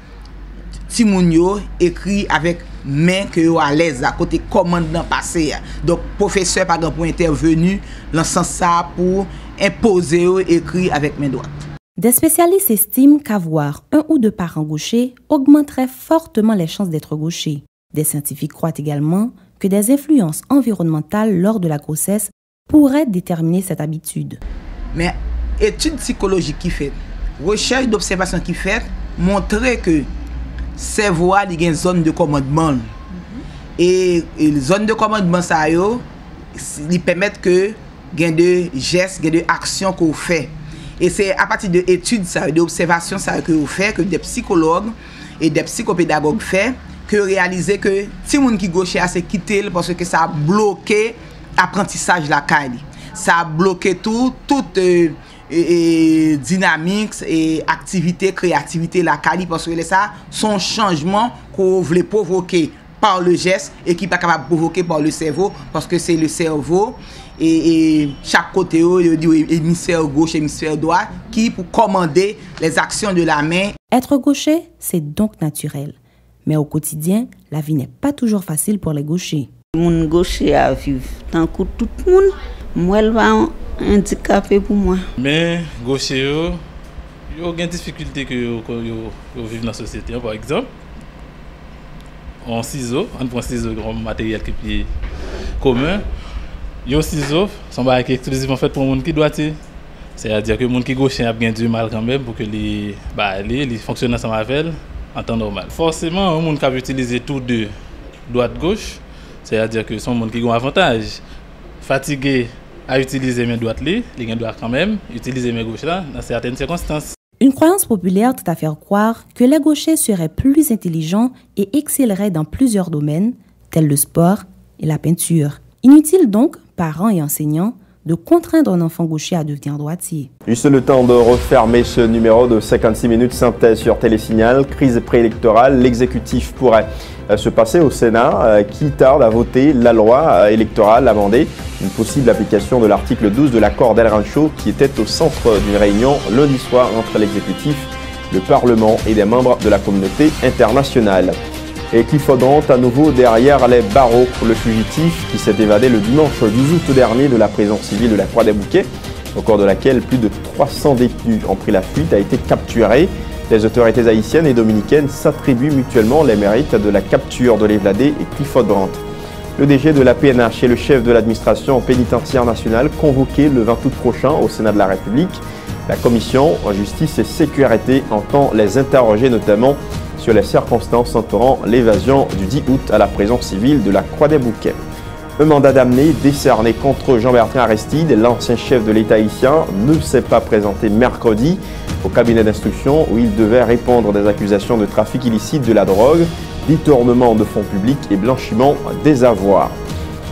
Speaker 10: ti moun yo écrit avec main que yo à l'aise à côté commandant passé. Donc professeur par exemple pour intervenu dans sens ça pour imposer écrit avec main droite.
Speaker 9: Des spécialistes estiment qu'avoir un ou deux parents gauchers augmenterait fortement les chances d'être gaucher. Des scientifiques croient également que des influences environnementales lors de la grossesse pourraient déterminer cette habitude.
Speaker 10: Mais études psychologiques qui fait, recherche d'observation qui fait, montrer que cerveau a une zone de commandement. Et les zones de commandement ça yo, ils permettent que gain de gestes, gain de actions qu'on fait. Et c'est à partir de études ça, d'observations ça que vous fait que des psychologues et des psychopédagogues fait que réaliser que si moun qui gauche a c'est quitter parce que ça a bloqué apprentissage la caille. Ça a bloqué toute dynamique et activité, créativité la caille parce que ça son changement qu'on voulait provoquer par le geste et qui pas capable de provoquer par le cerveau parce que c'est le cerveau et chaque côté il dit hémisphère gauche hémisphère droit qui pour commander les actions de la main.
Speaker 9: Être gaucher, c'est donc naturel. Mais au quotidien, la vie n'est pas toujours facile pour les gauchers.
Speaker 11: Mon gaucher à vivre, tant que tout le monde, moi, elle va handicapé pour moi.
Speaker 12: Mais gaucher, il y a des difficultés que vous vivez dans la société. Par exemple, on prend ciseaux comme matériel qui est commun. Les ciseaux sont exclusivement faits pour les gens qui doivent. C'est-à-dire que les gens qui gauchers ont bien du mal quand même pour que les fonctionnent ensemble avec elles en temps normal. Forcément, les gens qui utilisent tous deux droite-gauche, c'est-à-dire que sont les gens qui ont un avantage. Fatigués à utiliser mes droites, les gens doivent quand même utiliser mes gauches là dans certaines circonstances.
Speaker 9: Une croyance populaire tend à faire croire que les gauchers seraient plus intelligents et excelleraient dans plusieurs domaines, tels le sport et la peinture. Inutile donc, parents et enseignants, de contraindre un enfant gaucher à devenir droitier.
Speaker 1: Juste le temps de refermer ce numéro de 56 minutes synthèse sur Télésignal. Crise préélectorale, l'exécutif pourrait se passer au Sénat qui tarde à voter la loi électorale amendée. Une possible application de l'article 12 de l'accord d'El Rancho qui était au centre d'une réunion lundi soir entre l'exécutif, le Parlement et des membres de la communauté internationale. Et Clifford Grant à nouveau derrière les barreaux. Le fugitif qui s'est évadé le dimanche 12 août dernier de la prison civile de la Croix-des-Bouquets, au cours de laquelle plus de 300 détenus ont pris la fuite, a été capturé. Les autorités haïtiennes et dominicaines s'attribuent mutuellement les mérites de la capture de l'évadé et Clifford Grant. Le DG de la PNH et le chef de l'administration pénitentiaire nationale convoqués le 20 août prochain au Sénat de la République. La commission en justice et sécurité entend les interroger notamment sur les circonstances entourant l'évasion du 10 août à la prison civile de la Croix-des-Bouquets. Un mandat d'amener décerné contre Jean-Bertrand Aristide, l'ancien chef de l'État haïtien, ne s'est pas présenté mercredi au cabinet d'instruction où il devait répondre des accusations de trafic illicite de la drogue, détournement de fonds publics et blanchiment des avoirs.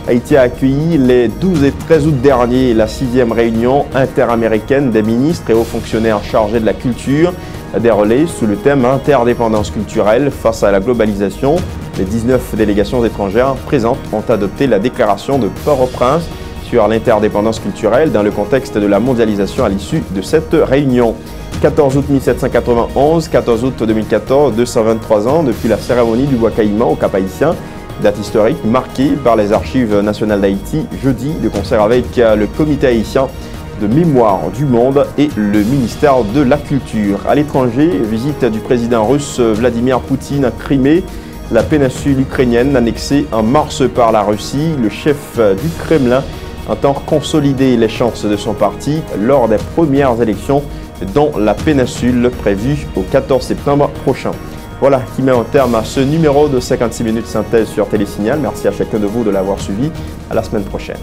Speaker 1: Haïti a accueilli les 12 et 13 août dernier la 6e réunion interaméricaine des ministres et hauts fonctionnaires chargés de la culture, des relais sous le thème interdépendance culturelle face à la globalisation. Les 19 délégations étrangères présentes ont adopté la déclaration de Port-au-Prince sur l'interdépendance culturelle dans le contexte de la mondialisation à l'issue de cette réunion. 14 août 1791, 14 août 2014, 223 ans depuis la cérémonie du bois caïman au Cap-Haïtien. Date historique marquée par les archives nationales d'Haïti, jeudi, de concert avec le comité haïtien de mémoire du monde et le ministère de la Culture. À l'étranger, visite du président russe Vladimir Poutine à Crimée, la péninsule ukrainienne annexée en mars par la Russie. Le chef du Kremlin entend consolider les chances de son parti lors des premières élections dans la péninsule prévues au 14 septembre prochain. Voilà qui met un terme à ce numéro de 56 minutes synthèse sur Télésignal. Merci à chacun de vous de l'avoir suivi. À la semaine prochaine.